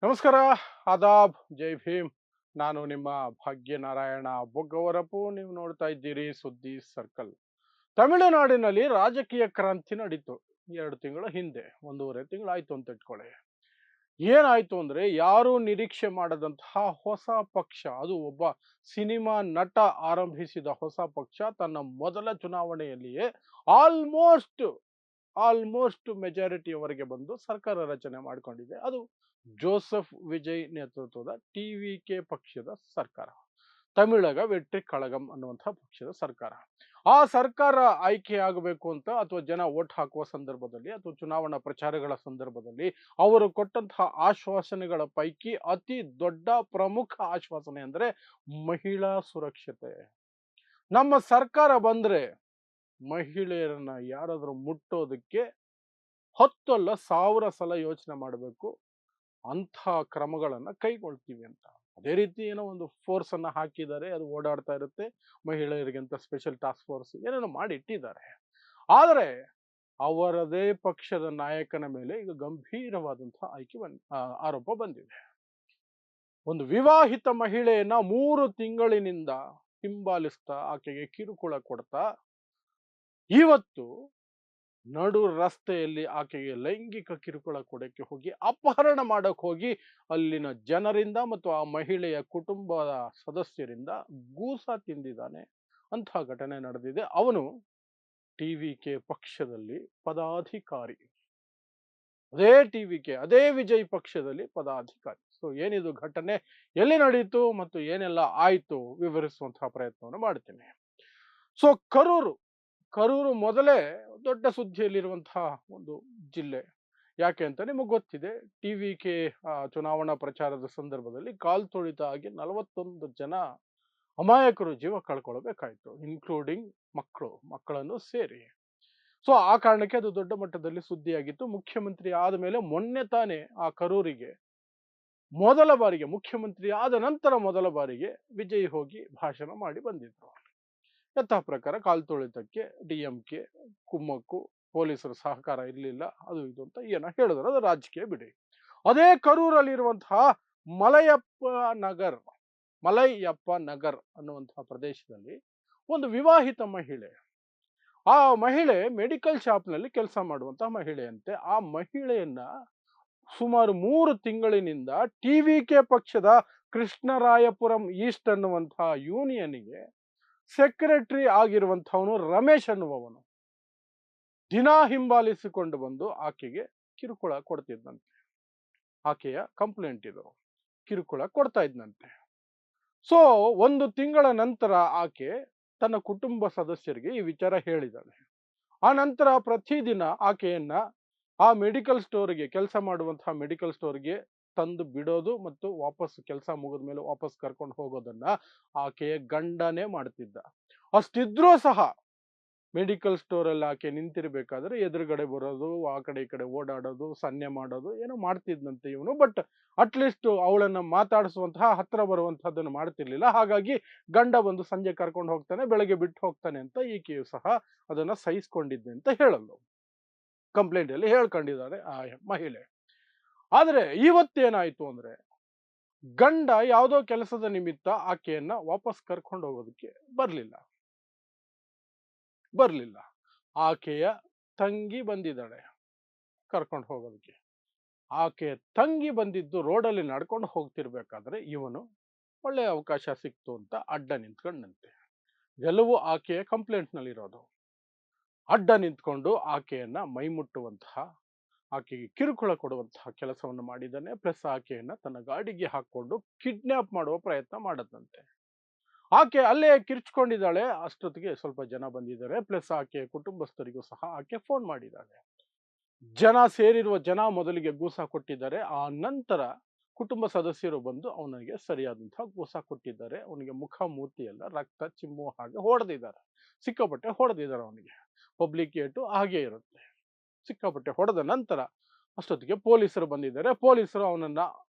ನಮಸ್ಕಾರ, ಆದಾಬ್, ಜೈ ಭೀಮ್. ನಾನು ನಿಮ್ಮ ಭಾಗ್ಯನಾರಾಯಣ ಬೊಗ್ಗವರಪು. ನೀವು ನೋಡ್ತಾ ಇದ್ದೀರಿ ಸುದ್ದಿ ಸರ್ಕಲ್. ತಮಿಳುನಾಡಿನಲ್ಲಿ ರಾಜಕೀಯ ಕ್ರಾಂತಿ ನಡೀತು 2 ತಿಂಗಳ ಹಿಂದೆ, 1.5 ತಿಂಗಳಾಯ್ತು ಅಂತ ಇಟ್ಕೊಳ್ಳಿ. ಏನಾಯ್ತು ಅಂದ್ರೆ, ಯಾರು ನಿರೀಕ್ಷೆ ಮಾಡದಂತಹ ಹೊಸ ಪಕ್ಷ, ಅದು ಒಬ್ಬ ಸಿನಿಮಾ ನಟ ಆರಂಭಿಸಿದ ಹೊಸ ಪಕ್ಷ, ತನ್ನ ಮೊದಲ ಚುನಾವಣೆಯಲ್ಲಿಯೇ ಆಲ್ಮೋಸ್ಟ್ ಆಲ್ಮೋಸ್ಟ್ ಮೆಜಾರಿಟಿಯವರೆಗೆ ಬಂದು ಸರ್ಕಾರ ರಚನೆ ಮಾಡಿಕೊಂಡಿದೆ. ಅದು ಜೋಸೆಫ್ ವಿಜಯ್ ನೇತೃತ್ವದ ಟಿವಿಕೆ ಪಕ್ಷದ ಸರ್ಕಾರ, ತಮಿಳಗ ವೆಟ್ರಿ ಕಳಗಂ ಅನ್ನುವಂತಹ ಪಕ್ಷದ ಸರ್ಕಾರ. ಆ ಸರ್ಕಾರ ಆಯ್ಕೆಯಾಗಬೇಕು ಅಂತ ಅಥವಾ ಜನ ವೋಟ್ ಹಾಕುವ ಸಂದರ್ಭದಲ್ಲಿ ಅಥವಾ ಚುನಾವಣಾ ಪ್ರಚಾರಗಳ ಸಂದರ್ಭದಲ್ಲಿ ಅವರು ಕೊಟ್ಟಂತಹ ಆಶ್ವಾಸನೆಗಳ ಪೈಕಿ ಅತಿ ದೊಡ್ಡ ಪ್ರಮುಖ ಆಶ್ವಾಸನೆ ಅಂದ್ರೆ ಮಹಿಳಾ ಸುರಕ್ಷತೆ. ನಮ್ಮ ಸರ್ಕಾರ ಬಂದ್ರೆ ಮಹಿಳೆಯರನ್ನ ಯಾರಾದ್ರೂ ಮುಟ್ಟೋದಕ್ಕೆ 10 ಅಲ್ಲ 1000 ಸಲ ಯೋಚನೆ ಮಾಡಬೇಕು, ಅಂಥ ಕ್ರಮಗಳನ್ನ ಕೈಗೊಳ್ತೀವಿ ಅಂತ. ಅದೇ ರೀತಿ ಏನೋ ಒಂದು ಫೋರ್ಸ್ ಅನ್ನ ಹಾಕಿದ್ದಾರೆ, ಅದು ಓಡಾಡ್ತಾ ಇರುತ್ತೆ. ಮಹಿಳೆಯರಿಗೆ ಅಂತ ಸ್ಪೆಷಲ್ ಟಾಸ್ಕ್ ಫೋರ್ಸ್ ಏನೇನೋ ಮಾಡಿ ಇಟ್ಟಿದ್ದಾರೆ. ಆದರೆ ಅವರದೇ ಪಕ್ಷದ ನಾಯಕನ ಮೇಲೆ ಈಗ ಗಂಭೀರವಾದಂತಹ ಆರೋಪ ಬಂದಿದೆ. ಒಂದು ವಿವಾಹಿತ ಮಹಿಳೆಯನ್ನ 3 ತಿಂಗಳಿನಿಂದ ಹಿಂಬಾಲಿಸ್ತಾ ಆಕೆಗೆ ಕಿರುಕುಳ ಕೊಡ್ತಾ ಇವತ್ತು ನಡು ರಸ್ತೆಯಲ್ಲಿ ಆಕೆಗೆ ಲೈಂಗಿಕ ಕಿರುಕುಳ ಕೊಡಕ್ಕೆ ಹೋಗಿ, ಅಪಹರಣ ಮಾಡಕ್ ಹೋಗಿ ಅಲ್ಲಿನ ಜನರಿಂದ ಮತ್ತು ಆ ಮಹಿಳೆಯ ಕುಟುಂಬದ ಸದಸ್ಯರಿಂದ ಗೂಸ ತಿಂದಿದ್ದಾನೆ. ಅಂತಹ ಘಟನೆ ನಡೆದಿದೆ. ಅವನು ಟಿವಿಕೆ ಪಕ್ಷದಲ್ಲಿ ಪದಾಧಿಕಾರಿ, ಅದೇ ಟಿವಿಕೆ ಅದೇ ವಿಜಯ್ ಪಕ್ಷದಲ್ಲಿ ಪದಾಧಿಕಾರಿ. ಸೊ ಏನಿದು ಘಟನೆ, ಎಲ್ಲಿ ನಡೀತು ಮತ್ತು ಏನೆಲ್ಲ ಆಯ್ತು ವಿವರಿಸುವಂತಹ ಪ್ರಯತ್ನವನ್ನು ಮಾಡ್ತೀನಿ. ಸೊ ಕರೂರು ಮೊದಲೇ ದೊಡ್ಡ ಸುದ್ದಿಯಲ್ಲಿರುವಂತಹ ಒಂದು ಜಿಲ್ಲೆ. ಯಾಕೆ ಅಂತ ನಿಮಗೆ ಗೊತ್ತಿದೆ. ಟಿವಿಕೆ ಚುನಾವಣಾ ಪ್ರಚಾರದ ಸಂದರ್ಭದಲ್ಲಿ ಕಾಲ್ ತುಳಿತ ಆಗಿ 41 ಜನ ಅಮಾಯಕರು ಜೀವ ಕಳ್ಕೊಳ್ಬೇಕಾಯ್ತು, ಇನ್ಕ್ಲೂಡಿಂಗ್ ಮಕ್ಕಳನ್ನು ಸೇರಿ. ಸೊ ಆ ಕಾರಣಕ್ಕೆ ಅದು ದೊಡ್ಡ ಮಟ್ಟದಲ್ಲಿ ಸುದ್ದಿಯಾಗಿತ್ತು. ಮುಖ್ಯಮಂತ್ರಿ ಆದ ಮೇಲೆ ಮೊನ್ನೆ ತಾನೇ ಆ ಕರೂರಿಗೆ ಮೊದಲ ಬಾರಿಗೆ, ಮುಖ್ಯಮಂತ್ರಿ ಆದ ನಂತರ ಮೊದಲ ಬಾರಿಗೆ ವಿಜಯ್ ಹೋಗಿ ಭಾಷಣ ಮಾಡಿ ಬಂದಿದ್ರು. ಯಥಾ ಪ್ರಕಾರ ಕಾಲ್ ತುಳಿತಕ್ಕೆ ಡಿಎಂಕೆ ಕುಮ್ಮಕ್ಕು, ಪೊಲೀಸರ ಸಹಕಾರ ಇರಲಿಲ್ಲ, ಅದು ಇದು ಅಂತ ಏನೋ ಹೇಳಿದ್ರು. ಅದು ರಾಜಕೀಯ ಬಿಡಿ. ಅದೇ ಕರೂರಲ್ಲಿರುವಂತಹ ಮಲಯಪ್ಪ ನಗರ್ ಮಲಯಪ್ಪ ನಗರ್ ಅನ್ನುವಂತಹ ಪ್ರದೇಶದಲ್ಲಿ ಒಂದು ವಿವಾಹಿತ ಮಹಿಳೆ, ಆ ಮಹಿಳೆ ಮೆಡಿಕಲ್ ಶಾಪ್ನಲ್ಲಿ ಕೆಲಸ ಮಾಡುವಂತಹ ಮಹಿಳೆಯಂತೆ. ಆ ಮಹಿಳೆಯನ್ನ ಸುಮಾರು 3 ತಿಂಗಳಿನಿಂದ ಟಿವಿಕೆ ಪಕ್ಷದ ಕೃಷ್ಣರಾಯಪುರಂ ಈಸ್ಟ್ ಅನ್ನುವಂತಹ ಯೂನಿಯನ್ಗೆ ಸೆಕ್ರೆಟರಿ ಆಗಿರುವಂಥವನು ರಮೇಶ್ ಅನ್ನುವವನು ದಿನಾ ಹಿಂಬಾಲಿಸಿಕೊಂಡು ಬಂದು ಆಕೆಗೆ ಕಿರುಕುಳ ಕೊಡ್ತಿದ್ದಂತೆ. ಆಕೆಯ ಕಂಪ್ಲೇಂಟ್ ಇದು, ಕಿರುಕುಳ ಕೊಡ್ತಾ ಇದ್ದಂತೆ. ಸೊ 1 ತಿಂಗಳ ನಂತರ ಆಕೆ ತನ್ನ ಕುಟುಂಬ ಸದಸ್ಯರಿಗೆ ಈ ವಿಚಾರ ಹೇಳಿದ್ದಾಳೆ. ಆ ನಂತರ ಪ್ರತಿದಿನ ಆಕೆಯನ್ನ ಆ ಮೆಡಿಕಲ್ ಸ್ಟೋರ್ಗೆ, ಕೆಲಸ ಮಾಡುವಂತಹ ಮೆಡಿಕಲ್ ಸ್ಟೋರ್ಗೆ ತಂದು ಬಿಡೋದು ಮತ್ತು ವಾಪಸ್ ಕೆಲಸ ಮುಗಿದ ಮೇಲೆ ವಾಪಸ್ ಕರ್ಕೊಂಡು ಹೋಗೋದನ್ನ ಆಕೆಯ ಗಂಡನೇ ಮಾಡ್ತಿದ್ದ. ಅಷ್ಟಿದ್ರೂ ಸಹ ಮೆಡಿಕಲ್ ಸ್ಟೋರ್ ಅಲ್ಲಿ ಆಕೆ ನಿಂತಿರ್ಬೇಕಾದ್ರೆ ಎದುರುಗಡೆ ಬರೋದು, ಆ ಕಡೆ ಈ ಕಡೆ ಓಡಾಡೋದು, ಸನ್ನೆ ಮಾಡೋದು ಏನೋ ಮಾಡ್ತಿದ್ದಂತೆ ಇವನು. ಬಟ್ ಅಟ್ಲೀಸ್ಟ್ ಅವಳನ್ನ ಮಾತಾಡಿಸುವಂತಹ, ಹತ್ರ ಬರುವಂತಹದ್ದನ್ನು ಮಾಡ್ತಿರ್ಲಿಲ್ಲ. ಹಾಗಾಗಿ ಗಂಡ ಬಂದು ಸಂಜೆ ಕರ್ಕೊಂಡು ಹೋಗ್ತಾನೆ, ಬೆಳಗ್ಗೆ ಬಿಟ್ಟು ಹೋಗ್ತಾನೆ ಅಂತ ಈಕೆಯು ಸಹ ಅದನ್ನ ಸಹಿಸ್ಕೊಂಡಿದ್ದೆ ಅಂತ ಹೇಳಲು ಕಂಪ್ಲೇಂಟ್ ಅಲ್ಲಿ ಹೇಳ್ಕೊಂಡಿದ್ದಾರೆ ಆ ಮಹಿಳೆ. ಆದ್ರೆ ಇವತ್ತೇನಾಯ್ತು ಅಂದ್ರೆ, ಗಂಡ ಯಾವುದೋ ಕೆಲಸದ ನಿಮಿತ್ತ ಆಕೆಯನ್ನ ವಾಪಸ್ ಕರ್ಕೊಂಡು ಹೋಗೋದಕ್ಕೆ ಬರ್ಲಿಲ್ಲ. ಆಕೆಯ ತಂಗಿ ಬಂದಿದ್ದಾಳೆ ಕರ್ಕೊಂಡು ಹೋಗೋದಕ್ಕೆ. ಆಕೆಯ ತಂಗಿ ಬಂದಿದ್ದು ರೋಡಲ್ಲಿ ನಡ್ಕೊಂಡು ಹೋಗ್ತಿರ್ಬೇಕಾದ್ರೆ ಇವನು ಒಳ್ಳೆಯ ಅವಕಾಶ ಸಿಕ್ತು ಅಂತ ಅಡ್ಡ ನಿಂತ್ಕೊಂಡಂತೆ. ಎಲ್ಲವೂ ಆಕೆಯ ಕಂಪ್ಲೇಂಟ್ ನಲ್ಲಿರೋದು. ಅಡ್ಡ ನಿಂತ್ಕೊಂಡು ಆಕೆಯನ್ನ ಮೈ ಮುಟ್ಟುವಂತಹ, ಆಕೆಗೆ ಕಿರುಕುಳ ಕೊಡುವಂತಹ ಕೆಲಸವನ್ನು ಮಾಡಿದ್ದಾನೆ. ಪ್ಲಸ್ ಆಕೆಯನ್ನ ತನ್ನ ಗಾಡಿಗೆ ಹಾಕೊಂಡು ಕಿಡ್ನಾಪ್ ಮಾಡುವ ಪ್ರಯತ್ನ ಮಾಡದಂತೆ. ಆಕೆ ಅಲ್ಲೇ ಕಿರ್ಚ್ಕೊಂಡಿದ್ದಾಳೆ. ಅಷ್ಟೊತ್ತಿಗೆ ಸ್ವಲ್ಪ ಜನ ಬಂದಿದ್ದಾರೆ. ಪ್ಲಸ್ ಆಕೆಯ ಕುಟುಂಬಸ್ಥರಿಗೂ ಸಹ ಆಕೆ ಫೋನ್ ಮಾಡಿದ್ದಾಳೆ. ಸೇರಿರುವ ಜನ ಮೊದಲಿಗೆ ಗೂಸ ಕೊಟ್ಟಿದ್ದಾರೆ. ಆ ನಂತರ ಕುಟುಂಬ ಸದಸ್ಯರು ಬಂದು ಅವನಿಗೆ ಸರಿಯಾದಂತಹ ಗೂಸ ಕೊಟ್ಟಿದ್ದಾರೆ. ಅವನಿಗೆ ಮುಖ ಮೂತಿ ಎಲ್ಲ ರಕ್ತ ಚಿಮ್ಮುವ ಹಾಗೆ ಹೊಡೆದಿದ್ದಾರೆ. ಸಿಕ್ಕಾಪಟ್ಟೆ ಹೊಡೆದಿದ್ದಾರೆ ಅವನಿಗೆ. ಪಬ್ಲಿಕ್ ಏಟು ಹಾಗೆ ಇರುತ್ತೆ. ಸಿಕ್ಕಾಪಟ್ಟೆ ಹೊಡೆದ ನಂತರ ಅಷ್ಟೊತ್ತಿಗೆ ಪೊಲೀಸರು ಬಂದಿದ್ದಾರೆ. ಪೊಲೀಸರು ಅವನನ್ನ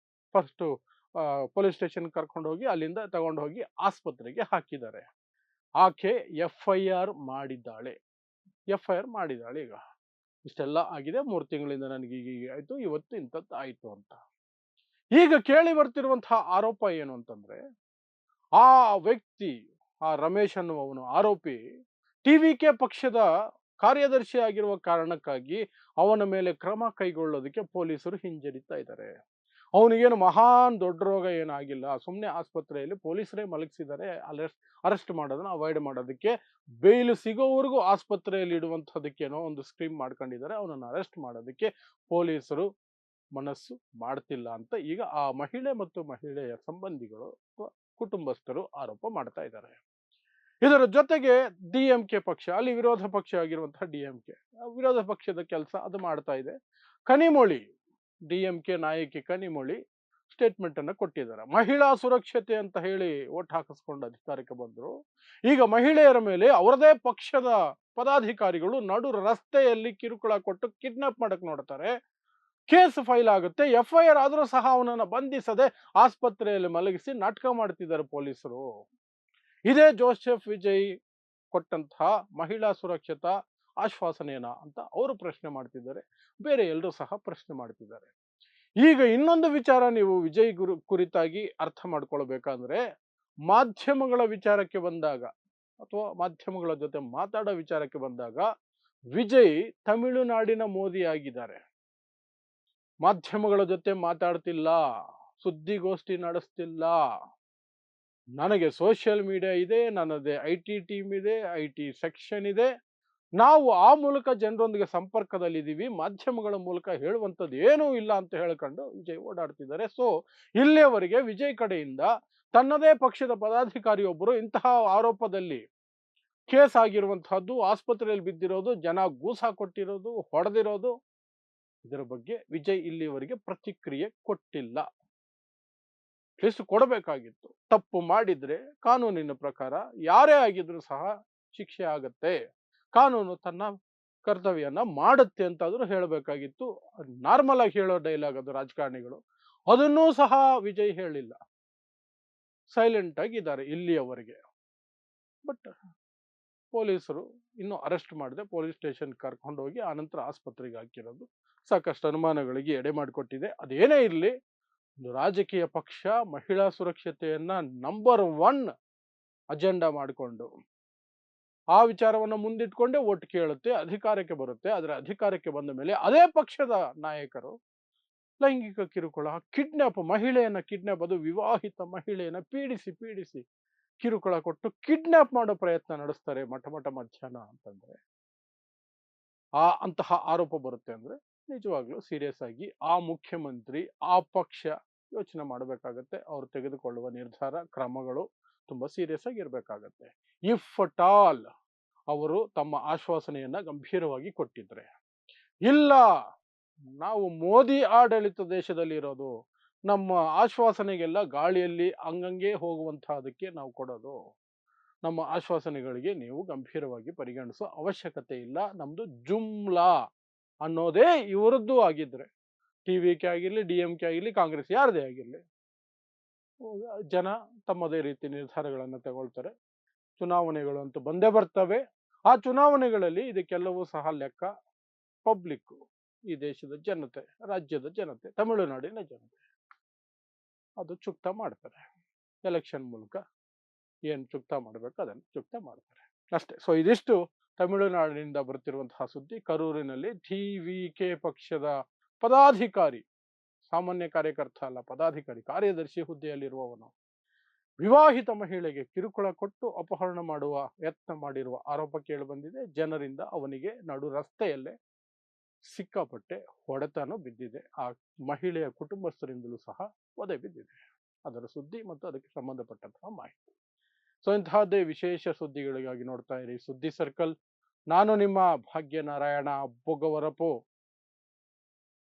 ಫಸ್ಟ್ ಪೊಲೀಸ್ ಸ್ಟೇಷನ್ ಕರ್ಕೊಂಡು ಹೋಗಿ ಅಲ್ಲಿಂದ ತಗೊಂಡು ಹೋಗಿ ಆಸ್ಪತ್ರೆಗೆ ಹಾಕಿದ್ದಾರೆ. ಆಕೆ ಎಫ್ ಐ ಆರ್ ಮಾಡಿದ್ದಾಳೆ. ಈಗ ಇಷ್ಟೆಲ್ಲ ಆಗಿದೆ, 3 ತಿಂಗಳಿಂದ ನನಗೆ ಹೀಗೆ ಆಯ್ತು, ಇವತ್ತು ಇಂಥದ್ದು ಆಯ್ತು ಅಂತ. ಈಗ ಕೇಳಿ ಬರ್ತಿರುವಂತಹ ಆರೋಪ ಏನು ಅಂತಂದ್ರೆ, ಆ ವ್ಯಕ್ತಿ, ಆ ರಮೇಶ್ ಅನ್ನುವವನು ಆರೋಪಿ ಟಿವಿಕೆ ಪಕ್ಷದ ಕಾರ್ಯದರ್ಶಿ ಆಗಿರುವ ಕಾರಣಕ್ಕಾಗಿ ಅವನ ಮೇಲೆ ಕ್ರಮ ಕೈಗೊಳ್ಳೋದಕ್ಕೆ ಪೊಲೀಸರು ಹಿಂಜರಿತಾ ಇದ್ದಾರೆ. ಅವನಿಗೇನು ಮಹಾನ್ ದೊಡ್ಡ ರೋಗ ಏನಾಗಿಲ್ಲ, ಸುಮ್ಮನೆ ಆಸ್ಪತ್ರೆಯಲ್ಲಿ ಪೊಲೀಸರೇ ಮಲಗಿಸಿದ್ದಾರೆ. ಅರೆಸ್ಟ್ ಮಾಡೋದನ್ನ ಅವಾಯ್ಡ್ ಮಾಡೋದಕ್ಕೆ, ಬೇಲ್ ಸಿಗೋವರೆಗೂ ಆಸ್ಪತ್ರೆಯಲ್ಲಿ ಇಡುವಂಥದಕ್ಕೇನೋ ಒಂದು ಸ್ಕೀಮ್ ಮಾಡ್ಕೊಂಡಿದ್ದಾರೆ. ಅವನನ್ನು ಅರೆಸ್ಟ್ ಮಾಡೋದಕ್ಕೆ ಪೊಲೀಸರು ಮನಸ್ಸು ಮಾಡ್ತಿಲ್ಲ ಅಂತ ಈಗ ಆ ಮಹಿಳೆ ಮತ್ತು ಮಹಿಳೆಯ ಸಂಬಂಧಿಗಳು ಅಥವಾ ಕುಟುಂಬಸ್ಥರು ಆರೋಪ ಮಾಡ್ತಾ ಇದ್ದಾರೆ. ಇದರ ಜೊತೆಗೆ ಡಿಎಂಕೆ ಪಕ್ಷ, ಅಲ್ಲಿ ವಿರೋಧ ಪಕ್ಷ ಆಗಿರುವಂತಹ ಡಿಎಂಕೆ, ವಿರೋಧ ಪಕ್ಷದ ಕೆಲಸ ಅದು ಮಾಡ್ತಾ ಇದೆ. ಕನಿಮೊಳಿ, ಡಿಎಂಕೆ ನಾಯಕಿ ಕನಿಮೊಳಿ ಸ್ಟೇಟ್ಮೆಂಟ್ ಅನ್ನ ಕೊಟ್ಟಿದ್ದಾರೆ. ಮಹಿಳಾ ಸುರಕ್ಷತೆ ಅಂತ ಹೇಳಿ ಓಟ್ ಹಾಕಿಸ್ಕೊಂಡು ಅಧಿಕಾರಕ್ಕೆ ಬಂದ್ರು. ಈಗ ಮಹಿಳೆಯರ ಮೇಲೆ ಅವರದೇ ಪಕ್ಷದ ಪದಾಧಿಕಾರಿಗಳು ನಡು ರಸ್ತೆಯಲ್ಲಿ ಕಿರುಕುಳ ಕೊಟ್ಟು ಕಿಡ್ನಾಪ್ ಮಾಡಕ್ ನೋಡ್ತಾರೆ. ಕೇಸ್ ಫೈಲ್ ಆಗುತ್ತೆ, FIR ಆದ್ರೂ ಸಹ ಅವನನ್ನ ಬಂಧಿಸದೆ ಆಸ್ಪತ್ರೆಯಲ್ಲಿ ಮಲಗಿಸಿ ನಾಟಕ ಮಾಡ್ತಿದ್ದಾರೆ ಪೊಲೀಸರು. ಇದೇ ಜೋಸೆಫ್ ವಿಜಯ್ ಕೊಟ್ಟಂತಹ ಮಹಿಳಾ ಸುರಕ್ಷತಾ ಆಶ್ವಾಸನೆಯಾ ಅಂತ ಅವರು ಪ್ರಶ್ನೆ ಮಾಡ್ತಿದ್ದಾರೆ. ಬೇರೆ ಎಲ್ಲರೂ ಸಹ ಪ್ರಶ್ನೆ ಮಾಡ್ತಿದ್ದಾರೆ. ಈಗ ಇನ್ನೊಂದು ವಿಚಾರ ನೀವು ವಿಜಯ್ ಕುರಿತಾಗಿ ಅರ್ಥ ಮಾಡ್ಕೊಳ್ಬೇಕಂದ್ರೆ, ಮಾಧ್ಯಮಗಳ ವಿಚಾರಕ್ಕೆ ಬಂದಾಗ ಅಥವಾ ಮಾಧ್ಯಮಗಳ ಜೊತೆ ಮಾತಾಡೋ ವಿಚಾರಕ್ಕೆ ಬಂದಾಗ ವಿಜಯ್ ತಮಿಳುನಾಡಿನ ಮೋದಿ ಆಗಿದ್ದಾರೆ. ಮಾಧ್ಯಮಗಳ ಜೊತೆ ಮಾತಾಡ್ತಿಲ್ಲ, ಸುದ್ದಿಗೋಷ್ಠಿ ನಡೆಸ್ತಿಲ್ಲ. ನನಗೆ ಸೋಷಿಯಲ್ ಮೀಡಿಯಾ ಇದೆ, ನನ್ನದೇ IT ಟೀಮ್ ಇದೆ, IT ಸೆಕ್ಷನ್ ಇದೆ, ನಾವು ಆ ಮೂಲಕ ಜನರೊಂದಿಗೆ ಸಂಪರ್ಕದಲ್ಲಿದ್ದೀವಿ, ಮಾಧ್ಯಮಗಳ ಮೂಲಕ ಹೇಳುವಂಥದ್ದು ಏನೂ ಇಲ್ಲ ಅಂತ ಹೇಳ್ಕೊಂಡು ವಿಜಯ್ ಓಡಾಡ್ತಿದ್ದಾರೆ. ಸೊ ಇಲ್ಲಿಯವರೆಗೆ ವಿಜಯ್ ಕಡೆಯಿಂದ ತನ್ನದೇ ಪಕ್ಷದ ಪದಾಧಿಕಾರಿಯೊಬ್ಬರು ಇಂತಹ ಆರೋಪದಲ್ಲಿ ಕೇಸ್ ಆಗಿರುವಂತಹದ್ದು, ಆಸ್ಪತ್ರೆಯಲ್ಲಿ ಬಿದ್ದಿರೋದು, ಜನ ಗೂಸ ಕೊಟ್ಟಿರೋದು, ಹೊಡೆದಿರೋದು, ಇದರ ಬಗ್ಗೆ ವಿಜಯ್ ಇಲ್ಲಿವರೆಗೆ ಪ್ರತಿಕ್ರಿಯೆ ಕೊಟ್ಟಿಲ್ಲ. ಅಟ್ಲೀಸ್ಟ್ ಕೊಡಬೇಕಾಗಿತ್ತು. ತಪ್ಪು ಮಾಡಿದ್ರೆ ಕಾನೂನಿನ ಪ್ರಕಾರ ಯಾರೇ ಆಗಿದ್ರು ಸಹ ಶಿಕ್ಷೆ ಆಗತ್ತೆ, ಕಾನೂನು ತನ್ನ ಕರ್ತವ್ಯನ ಮಾಡುತ್ತೆ ಅಂತಾದ್ರೂ ಹೇಳಬೇಕಾಗಿತ್ತು. ನಾರ್ಮಲ್ ಆಗಿ ಹೇಳೋ ಡೈಲಾಗ್ ಅದು ರಾಜಕಾರಣಿಗಳು. ಅದನ್ನೂ ಸಹ ವಿಜಯ್ ಹೇಳಿಲ್ಲ, ಸೈಲೆಂಟ್ ಆಗಿದ್ದಾರೆ ಇಲ್ಲಿಯವರೆಗೆ. ಬಟ್ ಪೊಲೀಸರು ಇನ್ನೂ ಅರೆಸ್ಟ್ ಮಾಡದೆ ಪೊಲೀಸ್ ಸ್ಟೇಷನ್ ಕರ್ಕೊಂಡು ಹೋಗಿ ಆನಂತರ ಆಸ್ಪತ್ರೆಗೆ ಹಾಕಿರೋದು ಸಾಕಷ್ಟು ಅನುಮಾನಗಳಿಗೆ ಎಡೆ ಮಾಡಿಕೊಟ್ಟಿದೆ. ಅದೇನೇ ಇರಲಿ, ಒಂದು ರಾಜಕೀಯ ಪಕ್ಷ ಮಹಿಳಾ ಸುರಕ್ಷತೆಯನ್ನ ನಂಬರ್ 1 ಅಜೆಂಡಾ ಮಾಡಿಕೊಂಡು ಆ ವಿಚಾರವನ್ನು ಮುಂದಿಟ್ಕೊಂಡೇ ಓಟ್ ಕೇಳುತ್ತೆ, ಅಧಿಕಾರಕ್ಕೆ ಬರುತ್ತೆ. ಆದರೆ ಅಧಿಕಾರಕ್ಕೆ ಬಂದ ಮೇಲೆ ಅದೇ ಪಕ್ಷದ ನಾಯಕರು ಲೈಂಗಿಕ ಕಿರುಕುಳ, ಕಿಡ್ನಾಪ್, ಮಹಿಳೆಯನ್ನ ಕಿಡ್ನಾಪ್, ಅದು ವಿವಾಹಿತ ಮಹಿಳೆಯನ್ನ ಪೀಡಿಸಿ ಕಿರುಕುಳ ಕೊಟ್ಟು ಕಿಡ್ನಾಪ್ ಮಾಡೋ ಪ್ರಯತ್ನ ನಡೆಸ್ತಾರೆ ಮಠ ಮಧ್ಯಾಹ್ನ ಅಂತಂದ್ರೆ, ಅಂತಹ ಆರೋಪ ಬರುತ್ತೆ ಅಂದ್ರೆ ನಿಜವಾಗ್ಲೂ ಸೀರಿಯಸ್ ಆಗಿ ಆ ಮುಖ್ಯಮಂತ್ರಿ, ಆ ಪಕ್ಷ ಯೋಚನೆ ಮಾಡಬೇಕಾಗತ್ತೆ. ಅವರು ತೆಗೆದುಕೊಳ್ಳುವ ನಿರ್ಧಾರ, ಕ್ರಮಗಳು ತುಂಬಾ ಸೀರಿಯಸ್ ಆಗಿ ಇರಬೇಕಾಗತ್ತೆ. ಇಫ್ ಅಟ್ ಆಲ್ ಅವರು ತಮ್ಮ ಆಶ್ವಾಸನೆಯನ್ನ ಗಂಭೀರವಾಗಿ ಕೊಟ್ಟಿದ್ರೆ. ಇಲ್ಲ, ನಾವು ಮೋದಿ ಆಡಳಿತ ದೇಶದಲ್ಲಿ ಇರೋದು, ನಮ್ಮ ಆಶ್ವಾಸನೆಗೆಲ್ಲ ಗಾಳಿಯಲ್ಲಿ ಹಂಗಂಗೆ ಹೋಗುವಂತಹದಕ್ಕೆ ನಾವು ಕೊಡೋದು, ನಮ್ಮ ಆಶ್ವಾಸನೆಗಳಿಗೆ ನೀವು ಗಂಭೀರವಾಗಿ ಪರಿಗಣಿಸೋ ಅವಶ್ಯಕತೆ ಇಲ್ಲ, ನಮ್ದು ಜುಮ್ಲಾ ಅನ್ನೋದೇ ಇವರದ್ದು ಆಗಿದ್ರೆ, TVK ಆಗಿರ್ಲಿ, DMK ಆಗಿರ್ಲಿ, ಕಾಂಗ್ರೆಸ್ ಯಾರದೇ ಆಗಿರ್ಲಿ, ಜನ ತಮ್ಮದೇ ರೀತಿ ನಿರ್ಧಾರಗಳನ್ನು ತಗೊಳ್ತಾರೆ. ಚುನಾವಣೆಗಳು ಅಂತೂ ಬಂದೇ ಬರ್ತವೆ. ಆ ಚುನಾವಣೆಗಳಲ್ಲಿ ಇದಕ್ಕೆಲ್ಲವೂ ಸಹ ಲೆಕ್ಕ ಪಬ್ಲಿಕ್, ಈ ದೇಶದ ಜನತೆ, ರಾಜ್ಯದ ಜನತೆ, ತಮಿಳುನಾಡಿನ ಜನತೆ ಅದು ಚುಕ್ತಾ ಮಾಡ್ತಾರೆ. ಎಲೆಕ್ಷನ್ ಮೂಲಕ ಏನು ಚುಕ್ತಾ ಮಾಡಬೇಕು ಅದನ್ನು ಚುಕ್ತಾ ಮಾಡ್ತಾರೆ ಅಷ್ಟೇ. ಸೊ ಇದಿಷ್ಟು ತಮಿಳುನಾಡಿನಿಂದ ಬರ್ತಿರುವಂತಹ ಸುದ್ದಿ. ಕರೂರಿನಲ್ಲಿ TVK ಪಕ್ಷದ ಪದಾಧಿಕಾರಿ, ಸಾಮಾನ್ಯ ಕಾರ್ಯಕರ್ತ ಅಲ್ಲ, ಪದಾಧಿಕಾರಿ, ಕಾರ್ಯದರ್ಶಿ ಹುದ್ದೆಯಲ್ಲಿರುವವನು ವಿವಾಹಿತ ಮಹಿಳೆಗೆ ಕಿರುಕುಳ ಕೊಟ್ಟು ಅಪಹರಣ ಮಾಡುವ ಯತ್ನ ಮಾಡಿರುವ ಆರೋಪ ಕೇಳಿ ಬಂದಿದೆ. ಜನರಿಂದ ಅವನಿಗೆ ನಡು ರಸ್ತೆಯಲ್ಲೇ ಸಿಕ್ಕಾಪಟ್ಟೆ ಹೊಡೆತನೂ ಬಿದ್ದಿದೆ. ಆ ಮಹಿಳೆಯ ಕುಟುಂಬಸ್ಥರಿಂದಲೂ ಸಹ ಒದೆ ಬಿದ್ದಿದೆ. ಅದರ ಸುದ್ದಿ ಮತ್ತು ಅದಕ್ಕೆ ಸಂಬಂಧಪಟ್ಟಂತಹ ಮಾಹಿತಿ. ಸೊ ಇಂತಹದ್ದೇ ವಿಶೇಷ ಸುದ್ದಿಗಳಿಗಾಗಿ ನೋಡ್ತಾ ಇರಿ ಸುದ್ದಿ ಸರ್ಕಲ್. ನಾನು ನಿಮ್ಮ ಭಾಗ್ಯನಾರಾಯಣ ಬೊಗವರಪು.